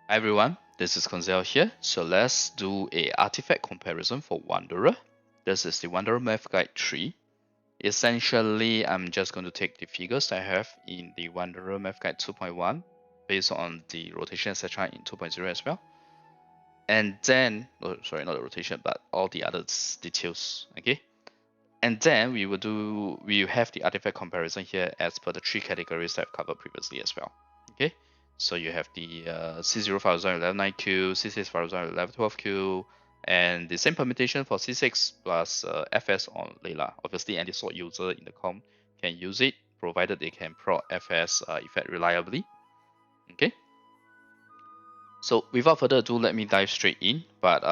Hi everyone, this is Koinzell here. So let's do a artifact comparison for Wanderer. This is the Wanderer Math Guide 3. Essentially, I'm just going to take the figures I have in the Wanderer Math Guide 2.1 based on the rotation etc. in 2.0 as well. And then, oh, sorry, not the rotation, but all the other details, okay? And then we have the artifact comparison here as per the three categories that I've covered previously as well. Okay, so you have the C0 Faruzan level 9Q, C6 Faruzan level 12Q, and the same permutation for C6 plus FS on Layla. Obviously, any sword user in the com can use it, provided they can prot FS effect reliably. Okay, so without further ado, let me dive straight in. But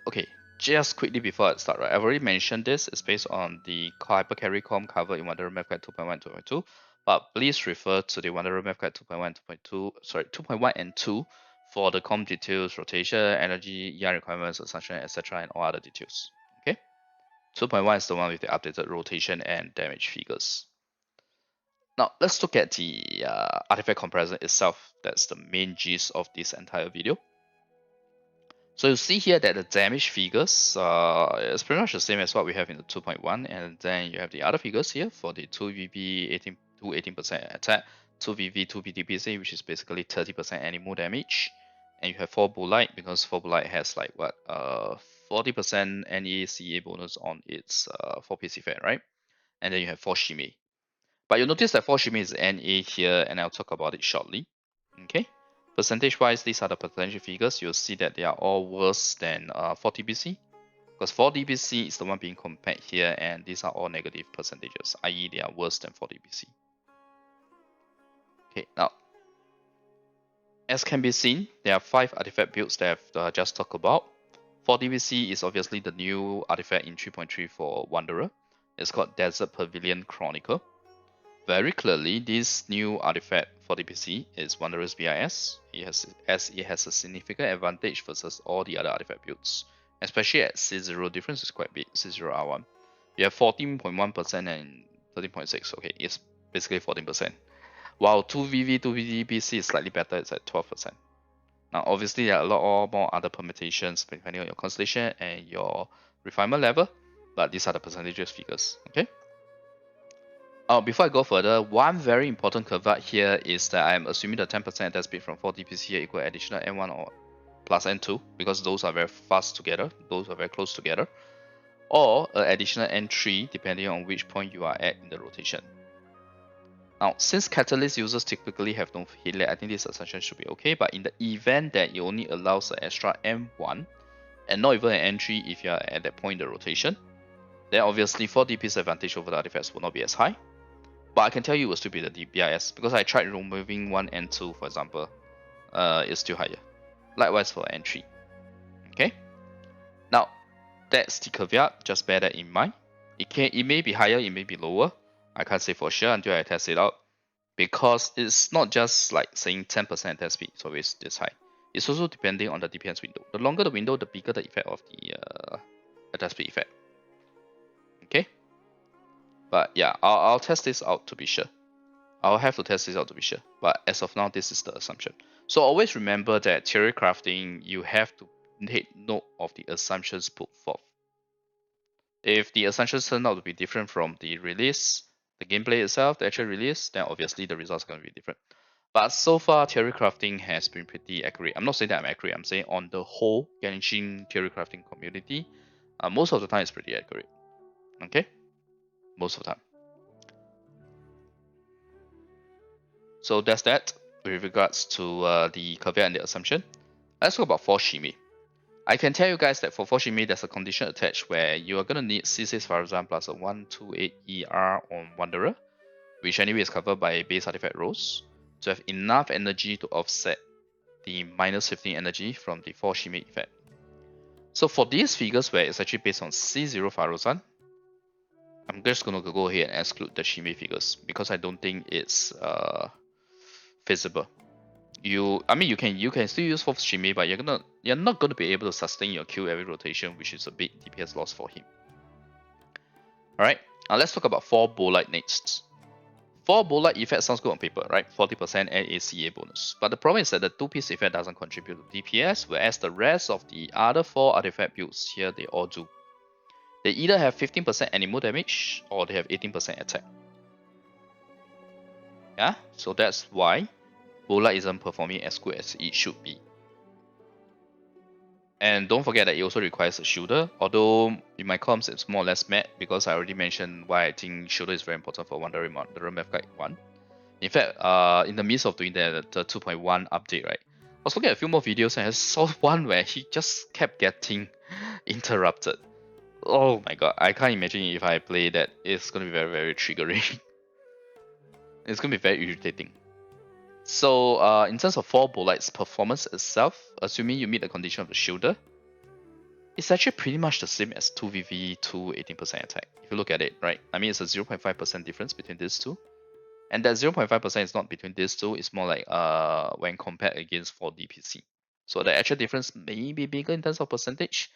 okay, just quickly before I start, right? I've already mentioned this. It's based on the Hyper Carry Com cover in Wanderer Map Guide 2.1, 2.2. But please refer to the Wanderer Map Guide 2.1, 2.2, sorry, 2.1 and 2 for the com details, rotation, energy, ER requirements, assumption, etc., and all other details. Okay. 2.1 is the one with the updated rotation and damage figures. Now let's look at the artifact comparison itself. That's the main gist of this entire video. So you see here that the damage figures is pretty much the same as what we have in the 2.1, and then you have the other figures here for the 2VV 18% attack, 2VV 2 PTPC, which is basically 30% animal damage, and you have 4 Bullite because 4 Bullite has like what 40% NECA bonus on its 4 piece effect, right? And then you have 4 Shime. But you'll notice that 4 Shime is NA here, and I'll talk about it shortly. Okay. Percentage wise, these are the percentage figures. You'll see that they are all worse than 4TBC because 4TBC is the one being compared here, and these are all negative percentages, i.e., they are worse than 4TBC. Okay, now as can be seen, there are 5 artifact builds that I've just talked about. 4TBC is obviously the new artifact in 3.3 for Wanderer. It's called Desert Pavilion Chronicle. Very clearly, this new artifact for the PC is Wanderer's BIS. As it has a significant advantage versus all the other artifact builds, especially at C0 difference is quite big. C0 R1, you have 14.1% and 13.6. Okay, it's basically 14%. While 2VV 2VDPC is slightly better, it's at 12%. Now, obviously, there are a lot more other permutations depending on your constellation and your refinement level, but these are the percentages figures. Okay. Before I go further, one very important caveat here is that I'm assuming the 10% attack speed from 4DPC here equal additional N1 or plus N2 because those are very fast together, those are very close together, or additional N3 depending on which point you are at in the rotation. Now, since Catalyst users typically have no hit lag, I think this assumption should be okay, but in the event that it only allows an extra M1 and not even an N3 if you are at that point in the rotation, then obviously 4DP's advantage over the artifacts will not be as high. But I can tell you it will still be the DPIS because I tried removing 1 and 2, for example. It's still higher. Likewise for N3. Okay. Now that's the caveat. Just bear that in mind. It may be higher, it may be lower. I can't say for sure until I test it out because it's not just like saying 10% test speed. It's always this high. It's also depending on the DPS window. The longer the window, the bigger the effect of the test speed effect. Okay. But yeah, I'll test this out to be sure. I'll have to test this out to be sure. But as of now, this is the assumption. So always remember that theory crafting, you have to take note of the assumptions put forth. If the assumptions turn out to be different from the release, the gameplay itself, the actual release, then obviously the results are going to be different. But so far, theory crafting has been pretty accurate. I'm not saying that I'm accurate. I'm saying on the whole, Genshin theory crafting community, most of the time it's pretty accurate. Okay, most of the time. So that's that with regards to the caveat and the assumption. Let's talk about 4 Shime. I can tell you guys that for 4 Shime, there's a condition attached where you are going to need C6 Faruzan plus a 128 ER on Wanderer, which anyway is covered by base artifact rolls, to have enough energy to offset the minus 15 energy from the 4 Shime effect. So for these figures where it's actually based on C0 Faruzan, I'm just going to go ahead and exclude the Shime figures because I don't think it's feasible. You can still use 4th Shime, but you're not gonna be able to sustain your Q every rotation, which is a big DPS loss for him. Alright, now let's talk about 4 Bolite next. 4 bullet effect sounds good on paper, right? 40% ACA bonus. But the problem is that the 2-piece effect doesn't contribute to DPS, whereas the rest of the other 4 artifact builds here, they all do. They either have 15% animal damage, or they have 18% attack. Yeah, so that's why bullet isn't performing as good as it should be. And don't forget that it also requires a shielder, although in my comms it's more or less met because I already mentioned why I think shielder is very important for Wandering the Realm Guide 1. In fact, in the midst of doing the 2.1 update, right, I was looking at a few more videos and I saw one where he just kept getting interrupted. Oh my god, I can't imagine if I play that. It's gonna be very, very triggering. It's gonna be very irritating. So, in terms of 4 bullets performance itself, assuming you meet the condition of the shielder, it's actually pretty much the same as 2VV, 18% attack. If you look at it, right? I mean, it's a 0.5% difference between these two. And that 0.5% is not between these two, it's more like when compared against 4 DPC. So the actual difference may be bigger in terms of percentage,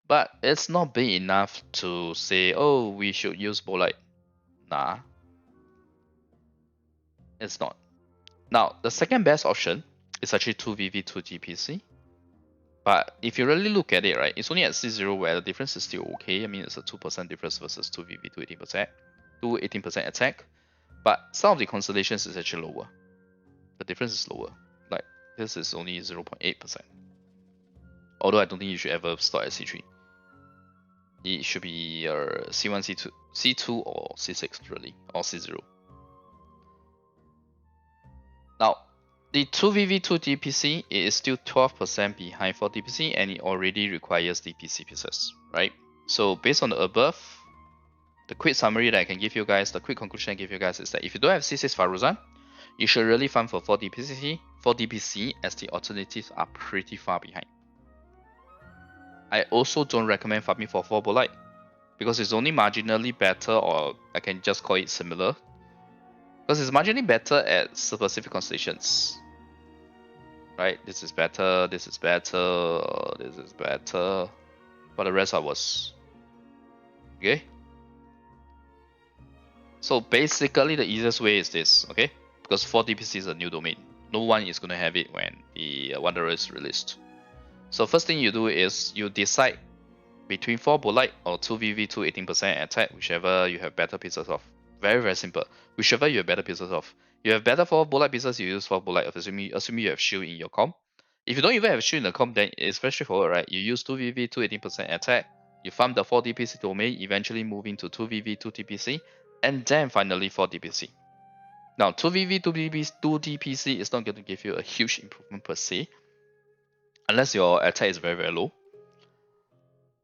but it's not big enough to say, oh, we should use Bolite. Nah, it's not. Now, the second best option is actually 2VV, 2 DPC. But if you really look at it, right, it's only at C0 where the difference is still okay. I mean, it's a 2% difference versus 2VV, 18% attack. But some of the constellations is actually lower. The difference is lower. Like, this is only 0.8%. Although I don't think you should ever start at C3. It should be C1, C2 or C6 really, or C0. Now, the 2VV 2 DPC is still 12% behind 4 DPC and it already requires DPC pieces, right? So based on the above, the quick summary that I can give you guys, the quick conclusion I give you guys is that if you don't have C6 Faruzan, you should really farm for 4 DPC as the alternatives are pretty far behind. I also don't recommend farming for 4 Bolite because it's only marginally better, or I can just call it similar, because it's marginally better at specific constellations. Right, this is better, this is better, this is better, but the rest are worse. Okay? So basically the easiest way is this, okay? Because 4 DPC is a new domain. No one is going to have it when the Wanderer is released. So first thing you do is you decide between 4 Bolite or 2VV 2 18% attack, whichever you have better pieces of. Very, very simple. Whichever you have better pieces of. You have better 4 Bolite pieces, you use 4 Bolite, assuming you have shield in your comp. If you don't even have shield in the comp, then it's very straightforward, right? You use 2VV 2 18% attack, you farm the 4 DPC domain, eventually moving to 2VV 2 DPC, and then finally 4 DPC. Now, 2VV 2 DPC is not going to give you a huge improvement per se, unless your attack is very, very low.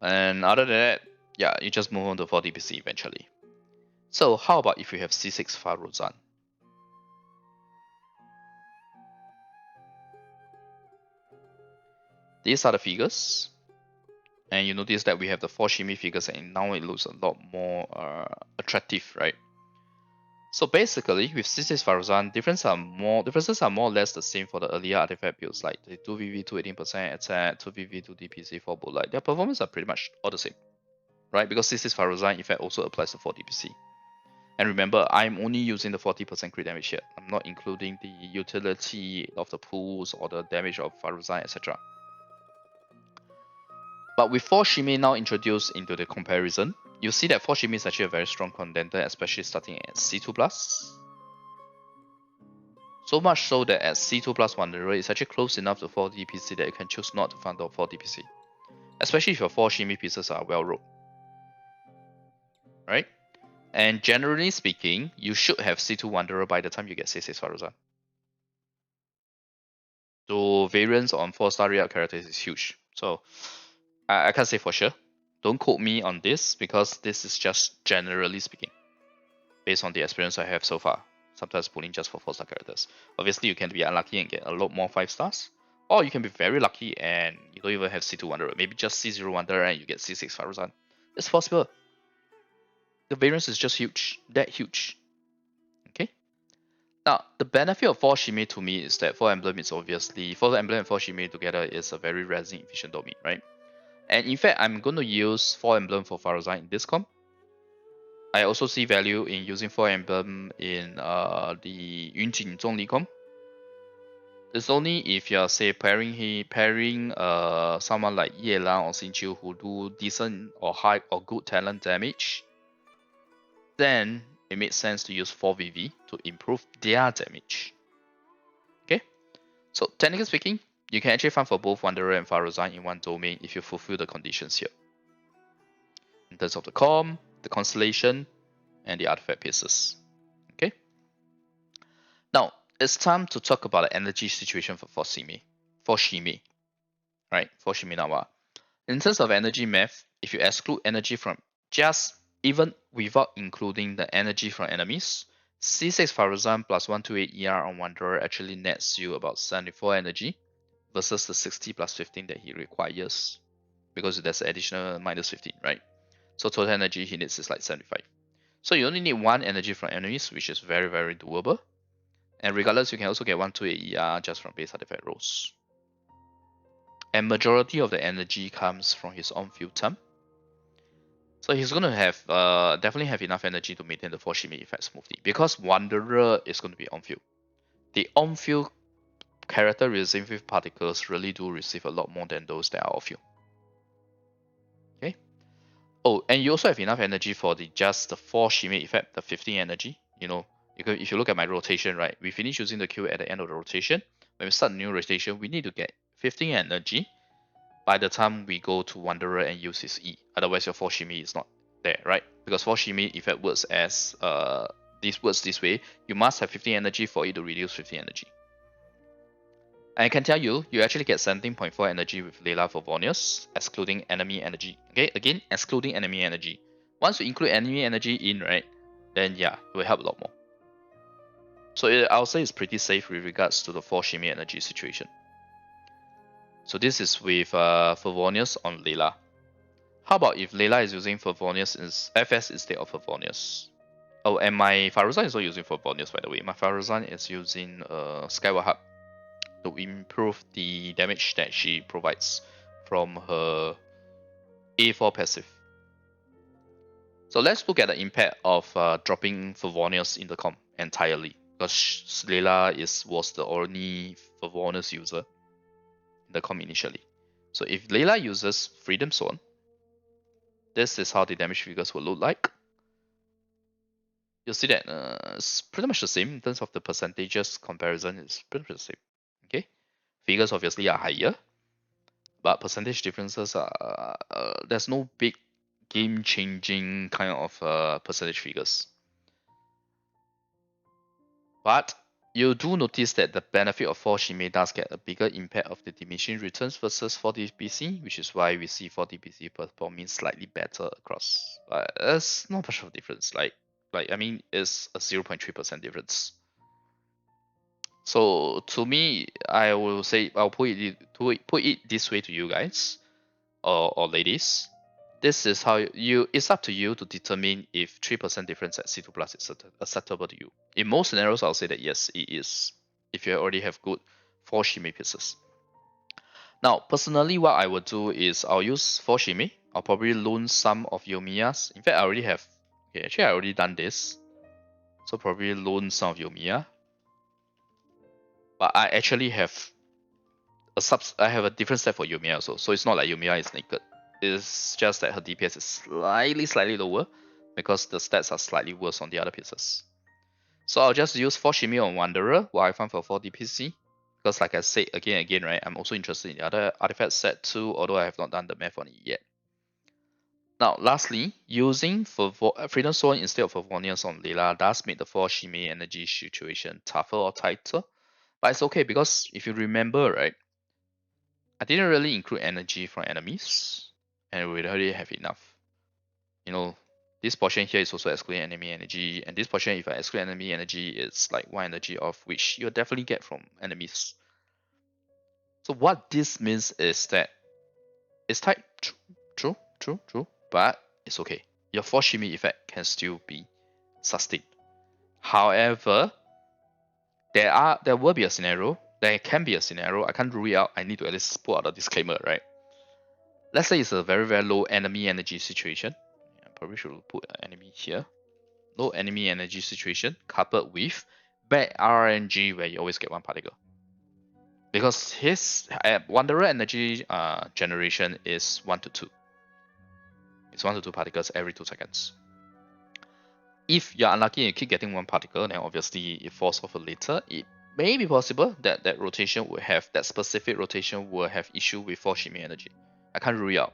And other than that, yeah, you just move on to 4 DPC eventually. So how about if you have C6 Faruzan? These are the figures. And you notice that we have the 4 shimmy figures and now it looks a lot more attractive, right? So basically, with C6 Faruzan, differences are more or less the same for the earlier artifact builds, like the 2VV 2 18% attack, 2VV 2 DPC 4 Bolite. Their performance are pretty much all the same, right? Because C6 Faruzan, in fact, also applies to 4 DPC. And remember, I'm only using the 40% crit damage here. I'm not including the utility of the pools or the damage of Faruzan, etc. But with 4 Shime now introduced into the comparison, you see that 4 Shime is actually a very strong contender, especially starting at C2+. So much so that at C2+ Wanderer, it's actually close enough to 4 DPC that you can choose not to farm the 4 DPC. Especially if your 4 Shime pieces are well rolled. Right? And generally speaking, you should have C2 Wanderer by the time you get C6 Faruzan. So variance on 4-star react characters is huge. So I can't say for sure. Don't quote me on this because this is just generally speaking, based on the experience I have so far. Sometimes pulling just for 4-star characters. Obviously, you can be unlucky and get a lot more 5 stars, or you can be very lucky and you don't even have C2 Wanderer. Maybe just C0 Wanderer and you get C6 Faruzan. It's possible. The variance is just huge, that huge. Okay. Now, the benefit of 4 Shime to me is that 4 Emblem is obviously 4 Emblem and 4 Shime together is a very resin efficient domain, right? And in fact, I'm going to use 4 Emblem for Faruzan in this comp. I also see value in using 4 emblem in the Yunjin Zhongli. It's only if you're say pairing someone like Yelan or Xingqiu who do decent or high or good talent damage, then it makes sense to use 4VV to improve their damage. Okay, so technically speaking, you can actually farm for both Wanderer and Faruzan in one domain if you fulfill the conditions here. In terms of the com, the constellation, and the artifact pieces. Okay. Now it's time to talk about the energy situation for Shime. Right? For Shiminawa. In terms of energy math, if you exclude energy from just even without including the energy from enemies, C6 Faruzan plus 128 ER on Wanderer actually nets you about 74 energy versus the 60 plus 15 that he requires because there's additional minus 15, right? So total energy he needs is like 75. So you only need one energy from enemies, which is very, very doable. And regardless, you can also get 128 ER just from base artifact rolls. And majority of the energy comes from his on-field time. So he's going to have definitely have enough energy to maintain the 4 Shime effect smoothly because Wanderer is going to be on-field. The on-field character receiving particles really do receive a lot more than those that are off-field. Okay. Oh, and you also have enough energy for just the 4 Shime effect, the 15 energy. You know, if you look at my rotation, right, we finish using the Q at the end of the rotation. When we start a new rotation, we need to get 15 energy by the time we go to Wanderer and use his E. Otherwise, your 4 Shime is not there, right? Because 4 Shime effect works as this way. You must have 15 energy for it to reduce 15 energy. I can tell you, you actually get 17.4 energy with Layla for Vonius, excluding enemy energy. Okay, again, excluding enemy energy. Once you include enemy energy in, right, then yeah, it will help a lot more. So I'll say it's pretty safe with regards to the 4 Shime energy situation. So this is with Favonius on Layla. How about if Layla is using Favonius as FS instead of Favonius? Oh, and my Faruzan is not using Favonius, by the way. My Faruzan is using Skyward Hub to improve the damage that she provides from her A4 passive. So let's look at the impact of dropping Favonius in the comp entirely, because Layla was the only Favonius user in the comp initially. So if Layla uses Freedom Zone, this is how the damage figures will look like. You'll see that it's pretty much the same in terms of the percentages comparison. It's pretty much the same. Okay, figures obviously are higher, but percentage differences are there's no big game-changing kind of percentage figures. But you do notice that the benefit of 4 Shime does get a bigger impact of the diminishing returns versus 4DPC, which is why we see 4DPC performing slightly better across. But there's not much of a difference. Like I mean, it's a 0.3% difference. So to me, I will say I'll put it this way to you guys, or ladies. This is how it's up to you to determine if 3% difference at C2 plus is acceptable to you. In most scenarios, I'll say that yes, it is. If you already have good 4 Shime pieces. Now, personally, what I would do is I'll use 4 Shime. I'll probably loan some of Yoimiya's. In fact, I already have. Okay, actually, I already done this. So probably loan some of Yoimiya. But I actually have I have a different set for Yoimiya also. So it's not like Yoimiya is naked. It's just that her DPS is slightly lower because the stats are slightly worse on the other pieces. So I'll just use 4 Shime on Wanderer while I farm for 4 DPC. Because like I said again, right, I'm also interested in the other artifact set too, although I have not done the math on it yet. Now, lastly, using Freedom Zone instead of Favonius on Layla does make the 4 Shime energy situation tougher or tighter. But it's okay because if you remember, right, I didn't really include energy from enemies, and we already have enough. You know, this portion here is also excluding enemy energy, and this portion, if I exclude enemy energy, it's like 1 energy of which you'll definitely get from enemies. So what this means is that it's tight, true, but it's okay. Your 4 Shime effect can still be sustained. However, there will be a scenario, there can be a scenario, I can't rule it out, I need to at least put out a disclaimer, right? Let's say it's a very, very low enemy energy situation. I probably should put an enemy here. low enemy energy situation coupled with bad RNG where you always get one particle. Because his Wanderer energy generation is 1 to 2. It's 1 to 2 particles every 2 seconds. If you're unlucky and you keep getting one particle, then obviously it falls off later. It may be possible that that rotation will have, that specific rotation will have issue with 4 Shime energy. I can't rule it out.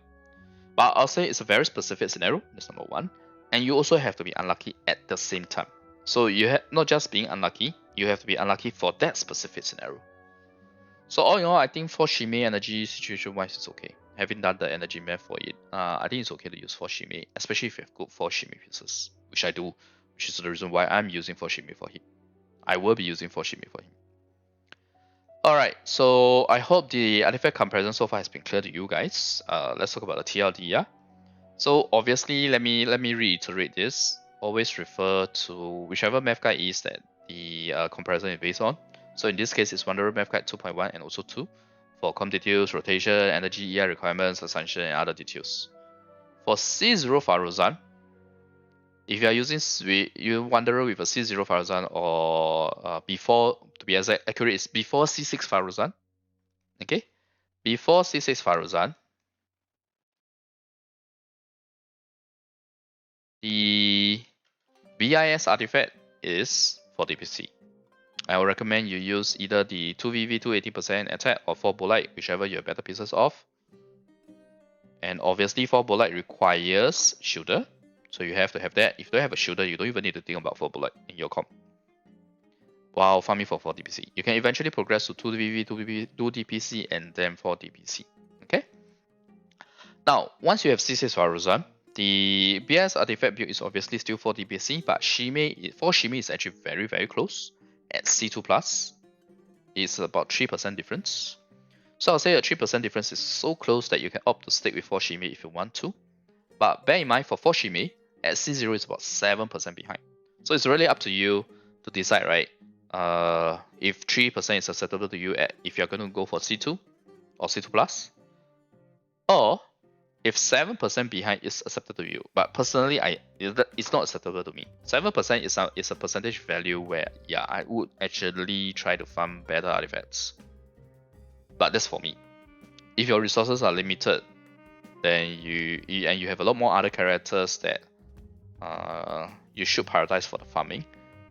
But I'll say it's a very specific scenario, that's number one. And you also have to be unlucky at the same time. So you have not just being unlucky, you have to be unlucky for that specific scenario. So all in all, I think for Shime energy situation wise, it's okay. Having done the energy math for it, I think it's okay to use for Shime, especially if you have good 4 Shime pieces, which I do, which is the reason why I'm using 4 Shime for him. I will be using 4 Shime for him. Alright, so I hope the artifact comparison so far has been clear to you guys. Let's talk about the TLDR. So obviously, let me reiterate this. Always refer to whichever math guide is that the comparison is based on. So in this case, it's Wanderer math guide 2.1 and also 2 for com details, rotation, energy, EI requirements, assumption, and other details. For C0 Faruzan, if you are using you Wanderer with a C0 Faruzan or before, to be exact, accurate, is before C6 Faruzan. Okay, before C6 Faruzan, the BIS artifact is for DPC. I would recommend you use either the 2VV 280% attack or 4 Bolite, whichever you have better pieces of. And obviously 4 Bolite requires Shielder, so you have to have that. If you don't have a Shielder, you don't even need to think about 4 Bolite in your comp. While farming for 4 DPC. You can eventually progress to 2VV, 2 DPC, and then 4 DPC. Okay? Now, once you have C6 Faruzan, the BS artifact build is obviously still 4 DPC, but for Shime is actually very, very close. At C2 plus, it's about 3% difference. So I'll say a 3% difference is so close that you can opt to stick with 4 Shime if you want to. But bear in mind, for 4 Shime, at C0 is about 7% behind. So it's really up to you to decide, right? If 3% is acceptable to you if you're going to go for C2 or C2 plus, or if 7% behind is acceptable to you. But personally, it's not acceptable to me. 7% is a percentage value where, yeah, I would actually try to farm better artifacts. But that's for me. If your resources are limited, then you have a lot more other characters that you should prioritize for the farming,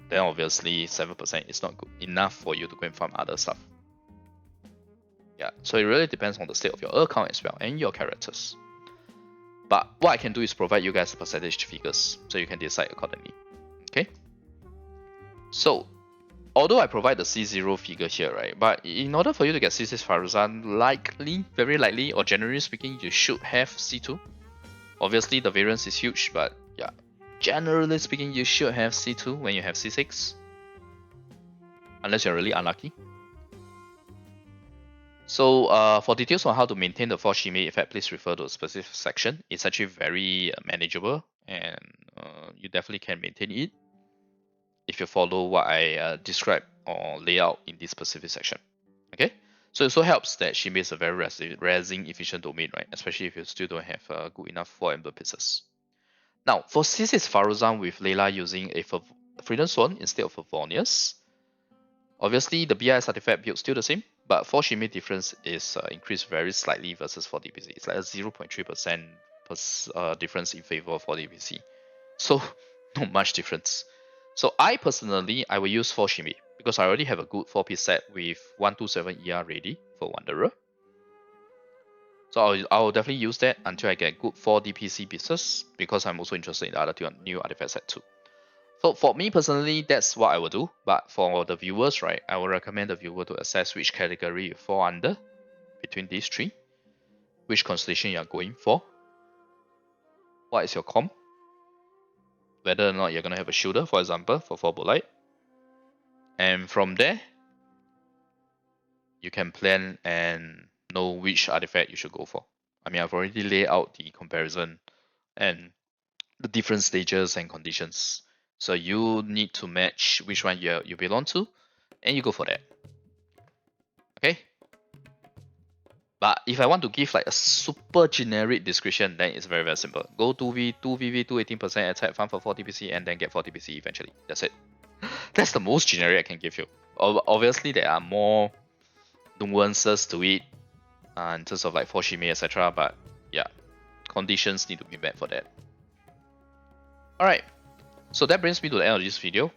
then obviously 7% is not good enough for you to go and farm other stuff. Yeah, so it really depends on the state of your account as well and your characters. But what I can do is provide you guys percentage figures so you can decide accordingly. Okay? So, although I provide the C0 figure here, right? But in order for you to get C6 Faruzan, very likely, or generally speaking, you should have C2. Obviously, the variance is huge, but yeah, generally speaking, you should have C2 when you have C6. Unless you're really unlucky. So for details on how to maintain the 4 Shime effect, please refer to a specific section. It's actually very manageable, and you definitely can maintain it if you follow what I describe or lay out in this specific section. Okay, so it also helps that Shime is a very resin efficient domain, right? Especially if you still don't have good enough 4 Ember pieces. Now, for C6 Faruzan with Layla using a Freedom Swan instead of a Vornius, obviously the BIS artifact build still the same, but 4 Shime difference is increased very slightly versus 4 DPC. It's like a 0.3% difference in favor of 4 DPC. So not much difference. So I personally, I will use 4 Shime because I already have a good 4-piece set with 127 ER ready for Wanderer. So I'll definitely use that until I get good 4 DPC pieces because I'm also interested in the other new artifact set too. So for me personally, that's what I will do. But for the viewers, right, I will recommend the viewer to assess which category you fall under between these three, which constellation you are going for, what is your comp, whether or not you're going to have a shielder, for example, for 4 Bolite. And from there, you can plan and know which artifact you should go for. I mean, I've already laid out the comparison and the different stages and conditions. So you need to match which one you belong to, and you go for that. Okay? But if I want to give like a super generic description, then it's very simple. Go 2v, 2v, 218% attack, farm for 40 PC, and then get 40 PC eventually. That's it. That's the most generic I can give you. Obviously, there are more nuances to it in terms of like Foshime, etc. But yeah, conditions need to be met for that. Alright, so that brings me to the end of this video.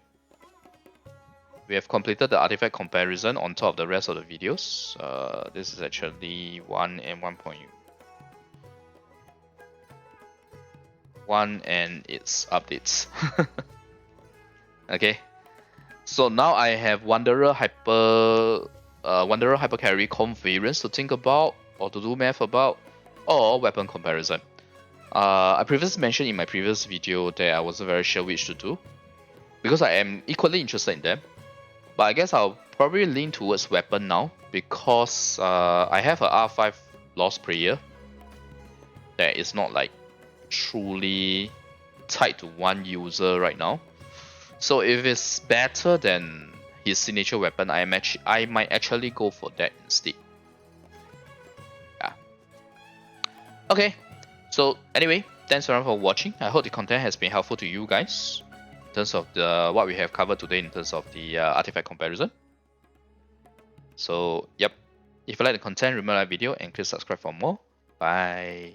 We have completed the artifact comparison on top of the rest of the videos. This is actually 1 and 1.1 and its updates. Okay, so now I have Wanderer Hyper Carry Comp variants to think about or to do math about, or weapon comparison. I previously mentioned in my previous video that I wasn't very sure which to do because I am equally interested in them. But I guess I'll probably lean towards weapon now because I have a R5 Lost Prayer that is not like truly tied to one user right now. So if it's better than his signature weapon, I might actually go for that instead. Yeah. Okay. So anyway, thanks everyone for watching. I hope the content has been helpful to you guys in terms of what we have covered today in terms of the artifact comparison. So yep, if you like the content, remember like video and click subscribe for more. Bye.